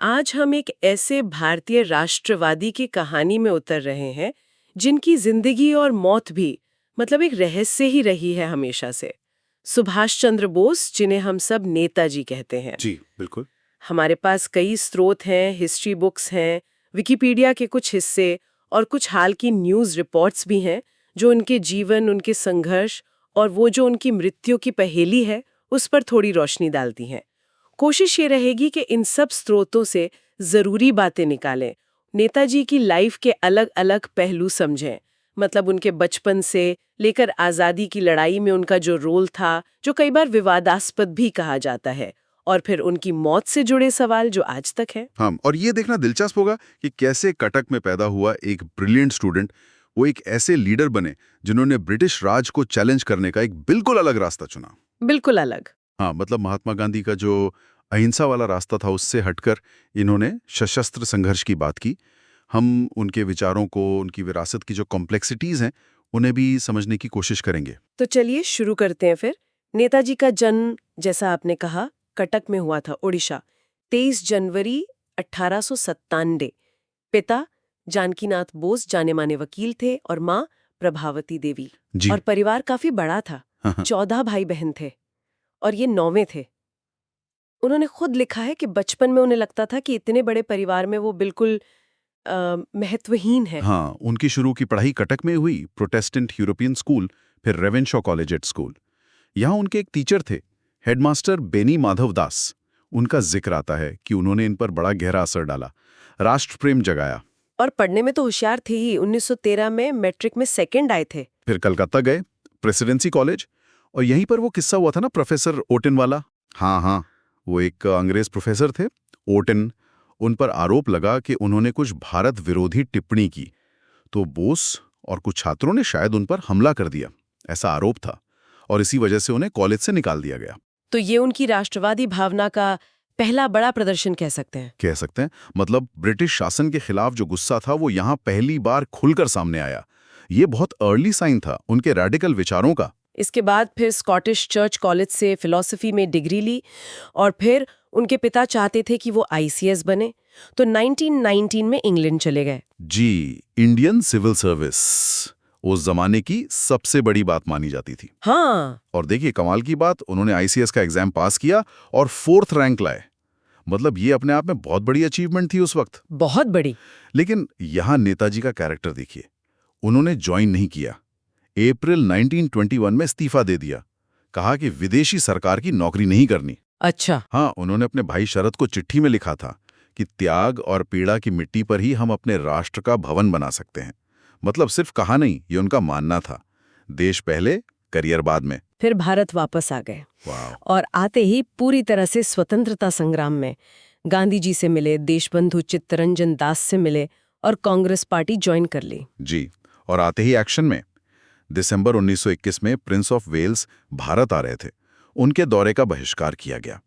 आज हम एक ऐसे भारतीय राष्ट्रवादी की कहानी में उतर रहे हैं जिनकी जिंदगी और मौत भी मतलब एक रहस्य ही रही है हमेशा से। सुभाष चंद्र बोस, जिन्हें हम सब नेताजी कहते हैं। जी बिल्कुल। हमारे पास कई स्रोत हैं, हिस्ट्री बुक्स हैं, विकिपीडिया के कुछ हिस्से और कुछ हाल की न्यूज़ रिपोर्ट्स भी हैं जो उनके जीवन, उनके संघर्ष और वो जो उनकी मृत्यु की पहेली है उस पर थोड़ी रोशनी डालती हैं। कोशिश ये रहेगी कि इन सब स्रोतों से ज़रूरी बातें निकालें, नेताजी की लाइफ के अलग अलग पहलू समझें। मतलब उनके बचपन से लेकर आज़ादी की लड़ाई में उनका जो रोल था, जो कई बार विवादास्पद भी कहा जाता है, और फिर उनकी मौत से जुड़े सवाल जो आज तक हैं। हाँ, और ये देखना दिलचस्प होगा कि कैसे कटक में पैदा हुआ एक ब्रिलियंट स्टूडेंट वो एक ऐसे लीडर बने जिन्होंने ब्रिटिश राज को चैलेंज करने का एक बिल्कुल अलग रास्ता चुना। बिल्कुल अलग। हाँ, मतलब महात्मा गांधी का जो अहिंसा वाला रास्ता था उससे हटकर इन्होंने सशस्त्र संघर्ष की बात की। हम उनके विचारों को, उनकी विरासत की जो कॉम्प्लेक्सिटीज हैं उन्हें भी समझने की कोशिश करेंगे। तो चलिए शुरू करते हैं फिर। नेताजी का जन्म, जैसा आपने कहा, कटक में हुआ था, उड़ीसा, 23 जनवरी 1897। पिता जानकीनाथ बोस जाने माने वकील थे और माँ प्रभावती देवी। जी। और परिवार काफी बड़ा था, हाँ, हाँ। 14 भाई बहन थे और ये 9वें थे। उन्होंने खुद लिखा है कि बचपन में उन्हें लगता था कि इतने बड़े परिवार में वो बिल्कुल महत्वहीन है। हाँ, उनकी शुरू की पढ़ाई कटक में हुई, प्रोटेस्टेंट यूरोपियन स्कूल, फिर रेवेनशॉ कॉलेजिएट स्कूल। यहाँ उनके एक टीचर थे, हेडमास्टर बेनी माधव दास। उनका जिक्र आता है कि उन्होंने इन पर बड़ा गहरा असर डाला, राष्ट्र प्रेम जगाया। और पढ़ने में तो होशियार थे ही। 1913 में मैट्रिक में सेकंड आए थे। फिर कलकत्ता गए, प्रेसिडेंसी कॉलेज, और यहीं पर वो किस्सा हुआ था ना प्रोफेसर ओटिन वाला। हाँ हाँ, वो एक अंग्रेज प्रोफेसर थे, ओटिन। उन पर आरोप लगा कि उन्होंने कुछ भारत विरोधी टिप्पणी की, तो बोस और कुछ छात्रों ने शायद उन पर हमला कर दिया, ऐसा आरोप था, और इसी वजह से उन्हें कॉलेज से निकाल दिया गया। तो ये उनकी राष्ट्रवादी भावना का पहला बड़ा प्रदर्शन कह सकते हैं। कह सकते हैं, मतलब ब्रिटिश शासन के खिलाफ जो गुस्सा था वो यहाँ पहली बार खुलकर सामने आया। ये बहुत अर्ली साइन था उनके रैडिकल विचारों का। इसके बाद फिर स्कॉटिश चर्च कॉलेज से फिलॉसफी में डिग्री ली और फिर उनके पिता चाहते थे कि वो आईसीएस बने, तो 1919 में इंग्लैंड चले गए। जी, इंडियन सिविल सर्विस उस जमाने की सबसे बड़ी बात मानी जाती थी। हाँ। और देखिए कमाल की बात, उन्होंने आईसीएस का एग्जाम पास किया और 4th रैंक लाए। मतलब ये अपने आप में बहुत बड़ी अचीवमेंट थी उस वक्त। बहुत बड़ी। लेकिन यहाँ नेताजी का कैरेक्टर देखिए, उन्होंने ज्वाइन नहीं किया। अप्रैल 1921 में इस्तीफा दे दिया, कहा कि विदेशी सरकार की नौकरी नहीं करनी। अच्छा। हाँ, उन्होंने अपने भाई शरद को चिट्ठी में लिखा था कि त्याग और पीड़ा की मिट्टी पर ही हम अपने राष्ट्र का भवन बना सकते हैं। मतलब सिर्फ कहा नहीं, ये उनका मानना था। देश पहले, करियर बाद में। फिर भारत वापस आ गए वाह। और आते ही पूरी तरह से स्वतंत्रता संग्राम में गांधी जी से मिले, देशबंधु चित्तरंजन दास से मिले और कांग्रेस पार्टी ज्वाइन कर ली। जी, और आते ही एक्शन में। दिसंबर 1921 में प्रिंस ऑफ वेल्स भारत आ रहे थे। उनके दौरे का बहिष्कार किया गया।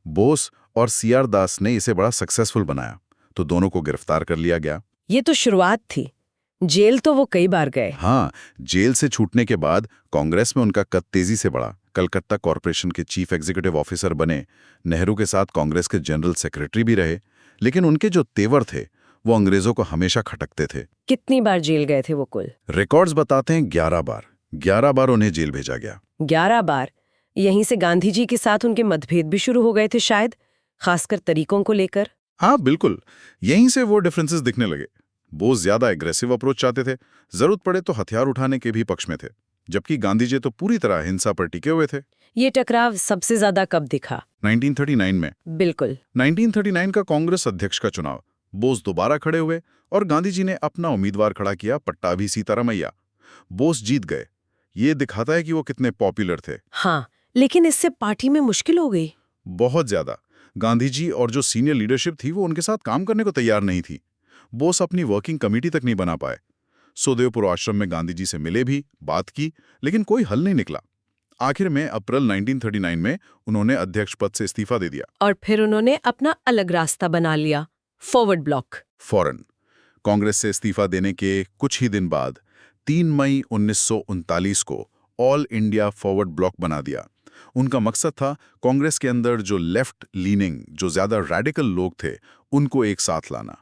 बोस और सीआर दास ने इसे बड़ा सक्सेसफुल बनाया, तो दोनों को गिरफ्तार कर लिया गया। ये तो शुरुआत थी, जेल तो वो कई बार गए। हाँ, जेल से छूटने के बाद कांग्रेस में उनका कद तेजी से बढ़ा। कलकत्ता कॉरपोरेशन के चीफ एग्जीक्यूटिव ऑफिसर बने, नेहरू के साथ कांग्रेस के जनरल सेक्रेटरी भी रहे। लेकिन उनके जो तेवर थे वो अंग्रेजों को हमेशा खटकते थे। कितनी बार जेल गए थे वो कुल? रिकॉर्ड्स बताते हैं 11 बार। 11 बार उन्हें जेल भेजा गया। 11 बार। यहीं से गांधी जी के साथ उनके मतभेद भी शुरू हो गए थे शायद, खासकर तरीकों को लेकर। हाँ बिल्कुल, यहीं से वो डिफरेंसेस दिखने लगे। बोस ज्यादा एग्रेसिव अप्रोच चाहते थे, जरूरत पड़े तो हथियार उठाने के भी पक्ष में थे, जबकि गांधी जी तो पूरी तरह हिंसा पर टिके हुए थे। ये टकराव सबसे ज्यादा कब दिखा? 1939 में। बिल्कुल। 1939 का कांग्रेस अध्यक्ष का चुनाव। बोस दोबारा खड़े हुए और गांधी जी ने अपना उम्मीदवार खड़ा किया, पट्टाभी सीतारामैया। बोस जीत गए। ये दिखाता है कि वो कितने पॉपुलर थे। हाँ, लेकिन इससे पार्टी में मुश्किल हो गई। बहुत ज्यादा। गांधी जी और जो सीनियर लीडरशिप थी वो उनके साथ काम करने को तैयार नहीं थी। बोस अपनी वर्किंग कमेटी तक नहीं बना पाए। सुदेवपुर आश्रम में गांधी जी से मिले भी, बात की, लेकिन कोई हल नहीं निकला। आखिर में अप्रैल 1939 में उन्होंने अध्यक्ष पद से इस्तीफा दे दिया। और फिर उन्होंने अपना अलग रास्ता बना लिया, फॉरवर्ड ब्लॉक। फौरन कांग्रेस से इस्तीफा देने के कुछ ही दिन बाद 3 मई 1939 को ऑल इंडिया फॉरवर्ड ब्लॉक बना दिया। उनका मकसद था कांग्रेस के अंदर जो लेफ्ट लीनिंग, जो ज्यादा रैडिकल लोग थे, उनको एक साथ लाना,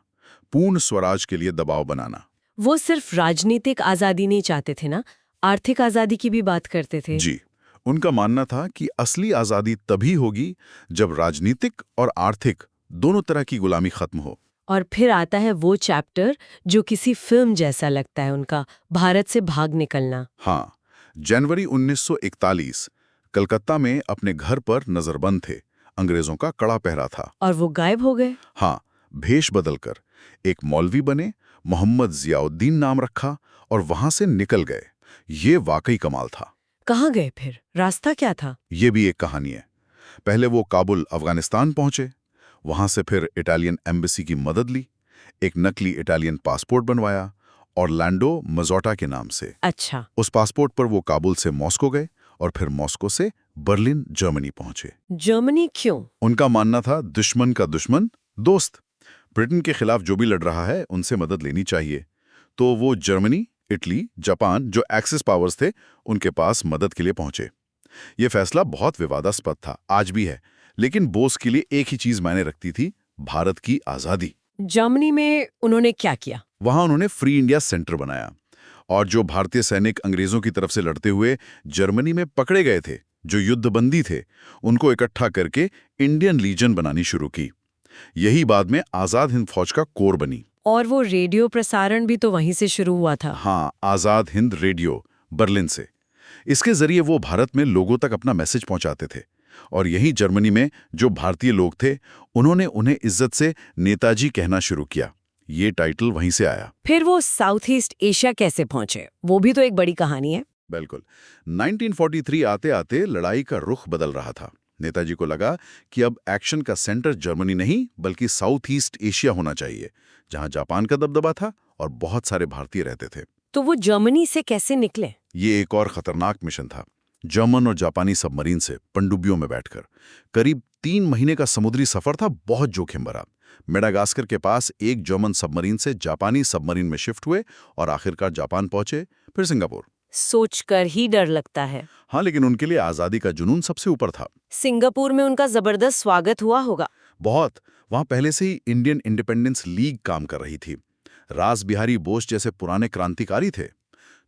पूर्ण स्वराज के लिए दबाव बनाना। वो सिर्फ राजनीतिक आजादी नहीं चाहते थे ना, आर्थिक आजादी की भी बात करते थे। जी, उनका मानना था कि असली आजादी तभी होगी जब राजनीतिक और आर्थिक दोनों तरह की गुलामी खत्म हो। और फिर आता है वो चैप्टर जो किसी फिल्म जैसा लगता है उनका, भारत से भाग निकलना। हाँ, जनवरी 1941 कलकत्ता में अपने घर पर नजरबंद थे, अंग्रेजों का कड़ा पहरा था। और वो गायब हो गए। हाँ, भेष बदलकर एक मौलवी बने, मोहम्मद जियाउद्दीन नाम रखा और वहां से निकल गए। ये वाकई कमाल था। कहाँ गए फिर? रास्ता क्या था? ये भी एक कहानी है। पहले वो काबुल, अफगानिस्तान पहुंचे, वहां से फिर इटालियन एम्बेसी की मदद ली, एक नकली इटालियन पासपोर्ट बनवाया, ऑरलैंडो मजोटा के नाम से। अच्छा। उस पासपोर्ट पर वो काबुल से मॉस्को गए और फिर मॉस्को से बर्लिन, जर्मनी पहुंचे। जर्मनी क्यों? उनका मानना था दुश्मन का दुश्मन दोस्त। ब्रिटेन के खिलाफ जो भी लड़ रहा है उनसे मदद लेनी चाहिए। तो वो जर्मनी, इटली, जापान, जो एक्सिस पावर्स थे, उनके पास मदद के लिए पहुंचे। ये फैसला बहुत विवादास्पद था, आज भी है, लेकिन बोस के लिए एक ही चीज मायने रखती थी, भारत की आजादी। जर्मनी में उन्होंने क्या किया? वहां उन्होंने फ्री इंडिया सेंटर बनाया और जो भारतीय सैनिक अंग्रेजों की तरफ से लड़ते हुए जर्मनी में पकड़े गए थे, जो युद्धबंदी थे, उनको इकट्ठा करके इंडियन लीजन बनानी शुरू की। यही बाद में आजाद हिंद फौज का कोर बनी। और वो रेडियो प्रसारण भी तो वहीं से शुरू हुआ था। हाँ, आजाद हिंद रेडियो, बर्लिन से। इसके जरिए वो भारत में लोगों तक अपना मैसेज पहुंचाते थे और यहीं जर्मनी में जो भारतीय लोग थे, उन्होंने उन्हें इज्जत से नेताजी कहना शुरू किया। ये टाइटल वहीं से आया। फिर वो साउथ ईस्ट एशिया कैसे पहुंचे? वो भी तो एक बड़ी कहानी है। बिल्कुल। 1943 आते आते लड़ाई का रुख बदल रहा था। नेताजी को लगा कि अब एक्शन का सेंटर जर्मनी नहीं बल्कि साउथ ईस्ट एशिया होना चाहिए, जहां जापान का दबदबा था और बहुत सारे भारतीय रहते थे। तो वो जर्मनी से कैसे निकले? ये एक और खतरनाक मिशन था। जर्मन और जापानी सबमरीन से पनडुब्बियों में बैठकर करीब 3 महीने का समुद्री सफर था, बहुत जोखिम भरा। मेडागास्कर के पास एक जर्मन सबमरीन से जापानी सबमरीन में शिफ्ट हुए और आखिरकार जापान पहुंचे, फिर सिंगापुर। सोचकर ही डर लगता है। हाँ, लेकिन उनके लिए आजादी का जुनून सबसे ऊपर था। सिंगापुर में उनका जबरदस्त स्वागत हुआ होगा। बहुत। वहां पहले से ही इंडियन इंडिपेंडेंस लीग काम कर रही थी। रास बिहारी बोस जैसे पुराने क्रांतिकारी थे।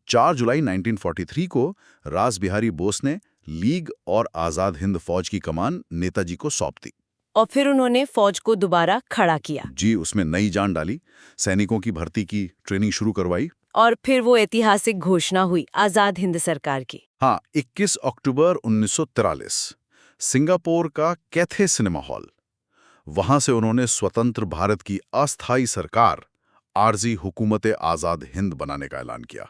4 जुलाई 1943 को रास बिहारी बोस ने लीग और आजाद हिंद फौज की कमान नेताजी को सौंप दी। और फिर उन्होंने फौज को दोबारा खड़ा किया। जी, उसमें नई जान डाली, सैनिकों की भर्ती की, ट्रेनिंग शुरू करवाई। और फिर वो ऐतिहासिक घोषणा हुई आजाद हिंद सरकार की। हाँ, 21 अक्टूबर 1943 सिंगापुर का कैथे सिनेमा हॉल। वहां से उन्होंने स्वतंत्र भारत की अस्थायी सरकार, आरजी हुकूमत आजाद हिंद बनाने का ऐलान किया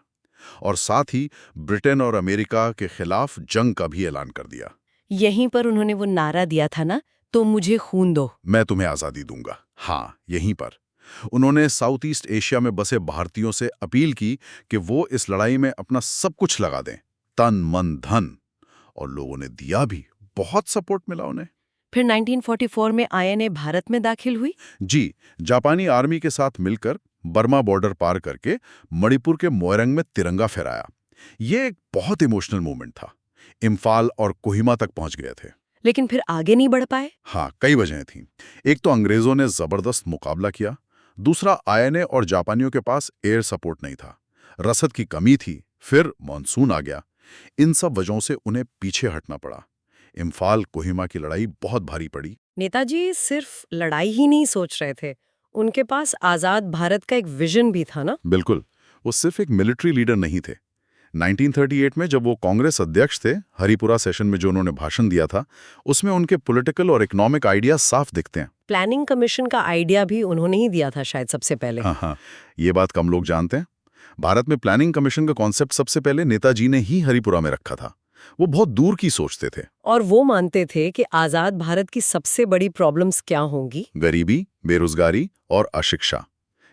और साथ ही ब्रिटेन और अमेरिका के खिलाफ जंग का भी ऐलान कर दिया। यहीं पर उन्होंने वो नारा दिया था ना, तो मुझे खून दो, मैं तुम्हें आजादी दूंगा। हाँ, यहीं पर उन्होंने साउथ ईस्ट एशिया में बसे भारतीयों से अपील की कि वो इस लड़ाई में अपना सब कुछ लगा दें, तन मन धन, और लोगों ने दिया भी। बहुत सपोर्ट मिला उन्हें। फिर 1944 में आईएनए भारत में दाखिल हुई। जी, जापानी आर्मी के साथ मिलकर बर्मा बॉर्डर पार करके मणिपुर के मोइरंग में तिरंगा फहराया। ये एक बहुत इमोशनल मोमेंट था। इम्फाल और कोहिमा तक पहुंच गए थे। लेकिन फिर आगे नहीं बढ़ पाए। हाँ, कई वजहें थीं। एक तो अंग्रेजों ने जबरदस्त मुकाबला किया, दूसरा आईएनए और जापानियों के पास एयर सपोर्ट नहीं था, रसद की कमी थी, फिर मानसून आ गया। इन सब वजहों से उन्हें पीछे हटना पड़ा। इम्फाल कोहिमा की लड़ाई बहुत भारी पड़ी। नेताजी सिर्फ लड़ाई ही नहीं सोच रहे थे, उनके पास आजाद भारत का एक विजन भी था ना। बिल्कुल, वो सिर्फ एक मिलिट्री लीडर नहीं थे। 1938 में जब वो कांग्रेस अध्यक्ष थे, हरिपुरा सेशन में जो उन्होंने भाषण दिया था, उसमें उनके पॉलिटिकल और इकोनॉमिक आइडिया साफ दिखते हैं। प्लानिंग कमीशन का आइडिया भी उन्होंने ही दिया था शायद सबसे पहले। हाँ, ये बात कम लोग जानते हैं। भारत में प्लानिंग कमीशन का कॉन्सेप्ट सबसे पहले नेताजी ने ही हरिपुरा में रखा था। वो बहुत दूर की सोचते थे और वो मानते थे कि आजाद भारत की सबसे बड़ी प्रॉब्लम्स क्या होंगी? गरीबी, बेरोजगारी और अशिक्षा।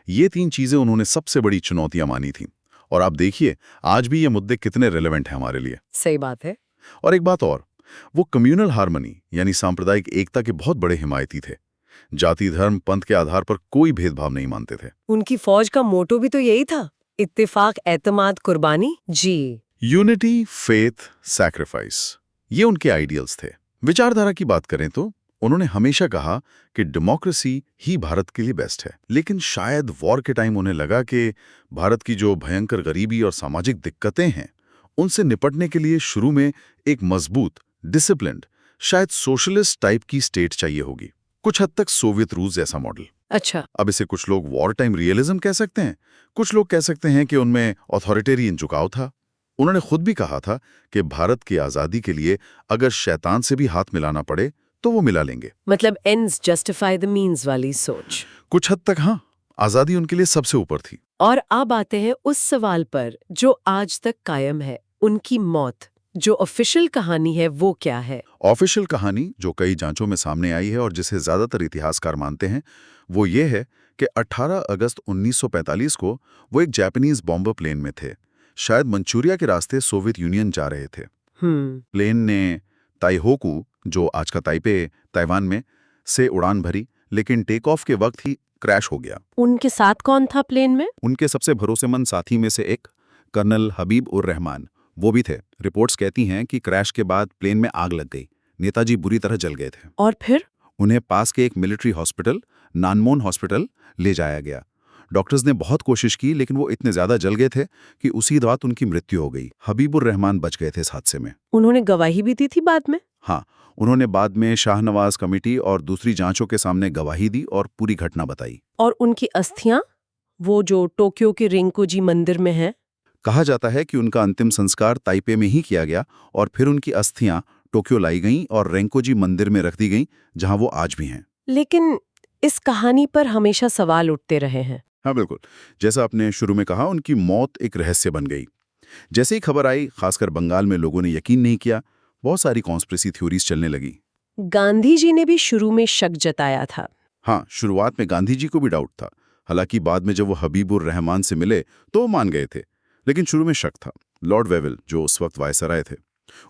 ये 3 चीजें उन्होंने सबसे बड़ी चुनौतियां मानी थीं। और आप देखिए, आज भी ये मुद्दे कितने रिलेवेंट हैं हमारे लिए। सही बात है। और एक बात और, वो कम्युनल हार्मनी यानी सांप्रदायिक एकता के बहुत बड़े हिमायती थे। जाति, धर्म, पंथ के आधार पर कोई भेदभाव नहीं मानते थे। उनकी फौज का मोटो भी तो यही था, इत्तेफाक, एतमाद, कुर्बानी। जी, यूनिटी, फेथ, सैक्रिफाइस। ये उनके आइडियल्स थे। विचारधारा की बात करें तो उन्होंने हमेशा कहा कि डेमोक्रेसी ही भारत के लिए बेस्ट है, लेकिन शायद वॉर के टाइम उन्हें लगा कि भारत की जो भयंकर गरीबी और सामाजिक दिक्कतें हैं उनसे निपटने के लिए शुरू में एक मजबूत, डिसिप्लिन्ड, शायद सोशलिस्ट टाइप की स्टेट चाहिए होगी, कुछ हद तक सोवियत रूस जैसा मॉडल। अच्छा। अब इसे कुछ लोग वॉर टाइम रियलिज्म कह सकते हैं, कुछ लोग कह सकते हैं कि उनमें ऑथोरिटेरियन झुकाव था। उन्होंने खुद भी कहा था कि भारत की आज़ादी के लिए अगर शैतान से भी हाथ मिलाना पड़े तो वो मिला लेंगे। मतलब एंड्स जस्टिफाई द मीन्स वाली सोच। कुछ हद तक हाँ, आज़ादी उनके लिए सबसे ऊपर थी। और अब आते हैं उस सवाल पर जो आज तक कायम है, उनकी मौत। जो ऑफिशियल कहानी है वो क्या है? ऑफिशियल कहानी जो कई जांचों में सामने आई है और जिसे ज्यादातर इतिहासकार मानते हैं वो ये है कि 18 अगस्त 1945 को वो एक जापानीज बॉम्बर प्लेन में थे। शायद मंचूरिया के रास्ते सोवियत यूनियन जा रहे थे। प्लेन ने ताइहोकू, जो आज का ताइपे ताइवान में, से उड़ान भरी, लेकिन टेक ऑफ के वक्त ही क्रैश हो गया। उनके साथ कौन था प्लेन में? उनके सबसे भरोसेमंद साथी में से एक कर्नल हबीब उर रहमान वो भी थे। रिपोर्ट्स कहती हैं कि क्रैश के बाद प्लेन में आग लग गई। नेताजी बुरी तरह जल गए थे। और फिर? उन्हें पास के एक मिलिट्री हॉस्पिटल, नानमोन हॉस्पिटल, ले जाया गया। डॉक्टर्स ने बहुत कोशिश की लेकिन वो इतने ज्यादा जल गए थे कि उसी रात उनकी मृत्यु हो गई। हबीबुर रहमान बच गए थे इस हादसे में। उन्होंने गवाही भी दी थी बाद में? हाँ, उन्होंने बाद में शाहनवाज कमेटी और दूसरी जांचों के सामने गवाही दी और पूरी घटना बताई। और उनकी अस्थियां, वो जो टोक्यो के रिंकोजी मंदिर में है? कहा जाता है कि उनका अंतिम संस्कार ताइपे में ही किया गया और फिर उनकी अस्थियां टोक्यो लाई गईं और रेंकोजी मंदिर में रख दी गईं, जहां वो आज भी हैं। लेकिन इस कहानी पर हमेशा सवाल उठते रहे हैं। हाँ बिल्कुल, जैसा आपने शुरू में कहा, उनकी मौत एक रहस्य बन गई। जैसे ही खबर आई, खासकर बंगाल में, लोगों ने यकीन नहीं किया। बहुत सारी कॉन्स्पिरेसी थ्योरीज चलने लगी। गांधी जी ने भी शुरू में शक जताया था। हाँ, शुरुआत में गांधी जी को भी डाउट था। हालांकि बाद में जब वो हबीबुर रहमान से मिले तो वो मान गए थे, लेकिन शुरू में शक था। लॉर्ड वेवेल, जो उस वक्त वायसराय थे,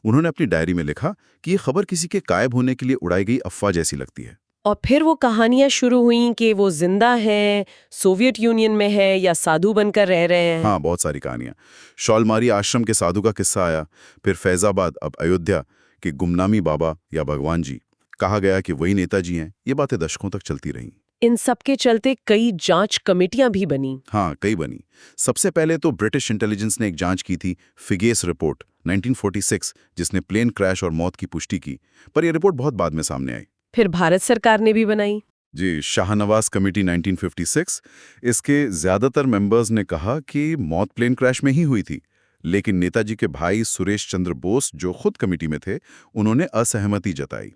उन्होंने अपनी डायरी में लिखा कि ये खबर किसी के गायब होने के लिए उड़ाई गई अफवाह जैसी लगती है। और फिर वो कहानियां शुरू हुई कि वो जिंदा हैं, सोवियत यूनियन में है या साधु बनकर रह रहे हैं। हाँ, बहुत सारी कहानियां। शॉलमारी आश्रम के साधु का किस्सा आया, फिर फैजाबाद, अब अयोध्या के गुमनामी बाबा या भगवान जी। कहा गया कि वही नेताजी हैं। ये बातें दशकों तक चलती रहीं। इन सब के चलते कई जांच कमेटियां भी बनी। हाँ, कई बनी। सबसे पहले तो ब्रिटिश इंटेलिजेंस ने एक जांच की थी, फिगेस रिपोर्ट 1946, जिसने प्लेन क्रैश और मौत की पुष्टि की, पर यह रिपोर्ट बहुत बाद में सामने आई। फिर भारत सरकार ने भी बनाई जी, शाहनवाज कमेटी 1956। इसके ज्यादातर मेंबर्स ने कहा कि मौत प्लेन क्रैश में ही हुई थी, लेकिन नेताजी के भाई सुरेश चंद्र बोस, जो खुद कमेटी में थे, उन्होंने असहमति जताई।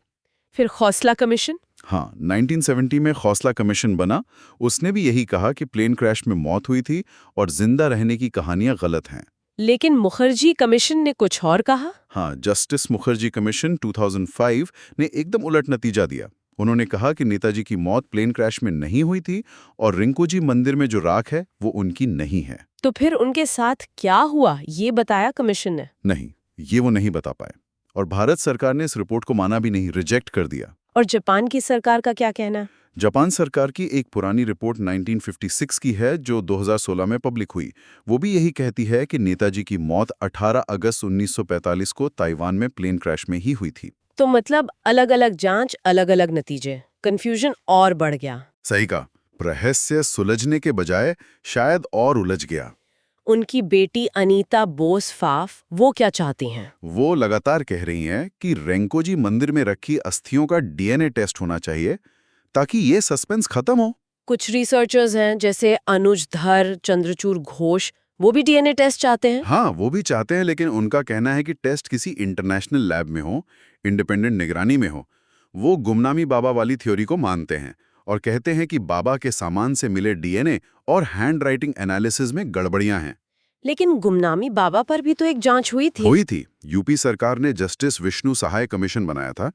फिर खौसला कमीशन? हाँ, 1970 में खौसला कमीशन बना। उसने भी यही कहा कि प्लेन क्रैश में मौत हुई थी और जिंदा रहने की कहानियां गलत हैं। लेकिन मुखर्जी कमीशन ने कुछ और कहा। हाँ, जस्टिस मुखर्जी कमीशन 2005 ने एकदम उलट नतीजा दिया। उन्होंने कहा कि नेताजी की मौत प्लेन क्रैश में नहीं हुई थी और रिंकोजी मंदिर में जो राख है वो उनकी नहीं है। तो फिर उनके साथ क्या हुआ, ये बताया कमीशन ने? नहीं, ये वो नहीं बता पाए और भारत सरकार ने इस रिपोर्ट को माना भी नहीं, रिजेक्ट कर दिया। और जापान की सरकार का क्या कहना? जापान सरकार की एक पुरानी रिपोर्ट 1956 की है जो 2016 में पब्लिक हुई। वो भी यही कहती है कि नेताजी की मौत 18 अगस्त 1945 को ताइवान में प्लेन क्रैश में ही हुई थी। तो मतलब अलग अलग जांच, अलग अलग नतीजे, कंफ्यूजन और बढ़ गया। सही कहा, रहस्य सुलझने के बजाय शायद और उलझ गया। उनकी बेटी अनीता बोस फाफ, वो क्या चाहती हैं? वो लगातार कह रही हैं कि रेंकोजी मंदिर में रखी अस्थियों का डीएनए टेस्ट होना चाहिए ताकि ये सस्पेंस खत्म हो। कुछ रिसर्चर्स हैं जैसे अनुज धर, चंद्रचूड़ घोष, वो भी डीएनए टेस्ट चाहते हैं। हाँ, वो भी चाहते हैं, लेकिन उनका कहना है कि टेस्ट किसी इंटरनेशनल लैब में हो, इंडिपेंडेंट निगरानी में हो। वो गुमनामी बाबा वाली थ्योरी को मानते हैं और कहते हैं कि बाबा के सामान से मिले डीएनए और हैंड राइटिंग एनालिसिस में गड़बड़ियां हैं। लेकिन गुमनामी बाबा पर भी तो एक जांच हुई थी। यूपी सरकार ने जस्टिस विष्णु सहाय कमीशन बनाया था।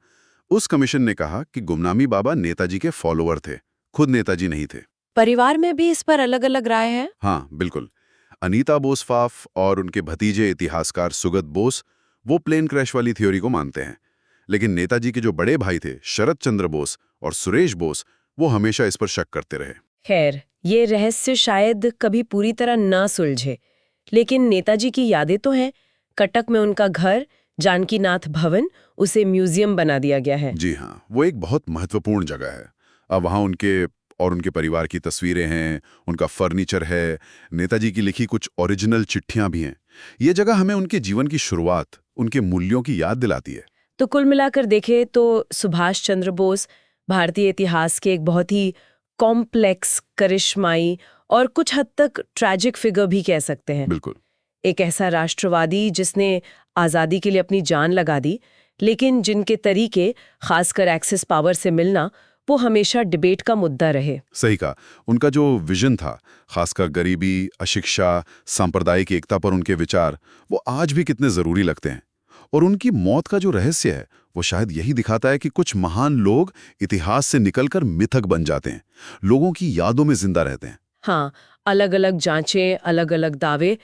उस कमीशन ने कहा कि गुमनामी बाबा नेताजी के फॉलोअर थे, खुद नेताजी नहीं थे। परिवार में भी इस पर अलग अलग राय है। हाँ बिल्कुल, अनीता बोस फाफ और उनके भतीजे इतिहासकार सुगत बोस, वो प्लेन क्रैश वाली थ्योरी को मानते हैं। लेकिन नेताजी के जो बड़े भाई थे, शरद चंद्र बोस और सुरेश बोस, वो हमेशा इस पर शक करते रहे। खैर, ये रहस्य शायद कभी पूरी तरह न सुलझे, लेकिन नेताजी की यादें तो हैं। कटक में उनका घर, जानकीनाथ भवन, उसे म्यूजियम बना दिया गया है। जी हाँ, वो एक बहुत महत्वपूर्ण जगह है। अब वहाँ उनके परिवार की तस्वीरें हैं, उनका फर्नीचर है, नेताजी की लिखी कुछ ओरिजिनल चिट्ठियां भी हैं। ये जगह हमें उनके जीवन की शुरुआत, उनके मूल्यों की याद दिलाती है। तो कुल मिलाकर देखें तो सुभाष चंद्र बोस भारतीय इतिहास के एक बहुत ही कॉम्प्लेक्स, करिश्माई और कुछ हद तक ट्रैजिक फिगर भी कह सकते हैं। बिल्कुल। एक ऐसा राष्ट्रवादी जिसने आज़ादी के लिए अपनी जान लगा दी, लेकिन जिनके तरीके, खासकर एक्सेस पावर से मिलना, वो हमेशा डिबेट का मुद्दा रहे। सही कहा। उनका जो विजन था, खासकर गरीबी, अशिक्षा, सांप्रदायिक एकता पर उनके विचार, वो आज भी कितने जरूरी लगते हैं। और उनकी मौत का जो रहस्य है, वो शायद यही दिखाता है कि कुछ महान लोग इतिहास से निकलकर मिथक बन जाते हैं, लोगों की यादों में जिंदा रहते हैं। हाँ, अलग अलग जांचें, अलग अलग दावे,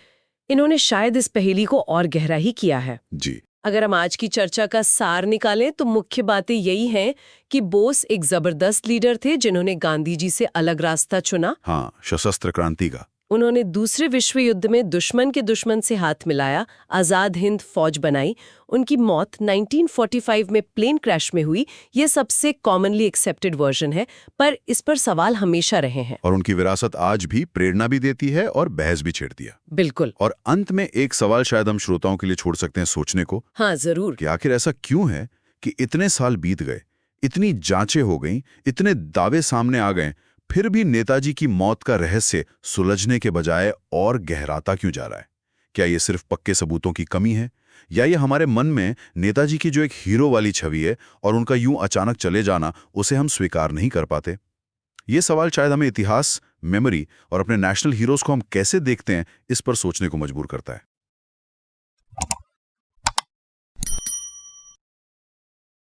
इन्होंने शायद इस पहेली को और गहरा ही किया है। जी। अगर हम आज की चर्चा का सार निकालें तो मुख्य बातें यही हैं कि बोस एक जबरदस्त लीडर थे जिन्होंने गांधी जी से अलग रास्ता चुना। हाँ, सशस्त्र क्रांति का। उन्होंने दूसरे विश्व युद्ध में दुश्मन के दुश्मन से हाथ मिलाया, आज़ाद हिंद फौज बनाई। उनकी मौत 1945 में प्लेन क्रैश में हुई। ये सबसे कॉमनली एक्सेप्टेड वर्जन है, पर इस पर सवाल हमेशा रहे हैं। और उनकी विरासत आज भी प्रेरणा भी देती है और बहस भी छेड़ती है। बिल्कुल। और अंत में एक सवाल शायद हम श्रोताओं के लिए छोड़ सकते हैं सोचने को। हाँ, जरूर। कि आखिर ऐसा क्यों है कि इतने साल बीत गए, इतनी जांचें हो गईं, इतने दावे सामने आ गए, फिर भी नेताजी की मौत का रहस्य सुलझने के बजाय और गहराता क्यों जा रहा है? क्या ये सिर्फ पक्के सबूतों की कमी है, या ये हमारे मन में नेताजी की जो एक हीरो वाली छवि है और उनका यूं अचानक चले जाना, उसे हम स्वीकार नहीं कर पाते? ये सवाल शायद हमें इतिहास, मेमोरी और अपने नेशनल हीरोज को हम कैसे देखते हैं, इस पर सोचने को मजबूर करता है।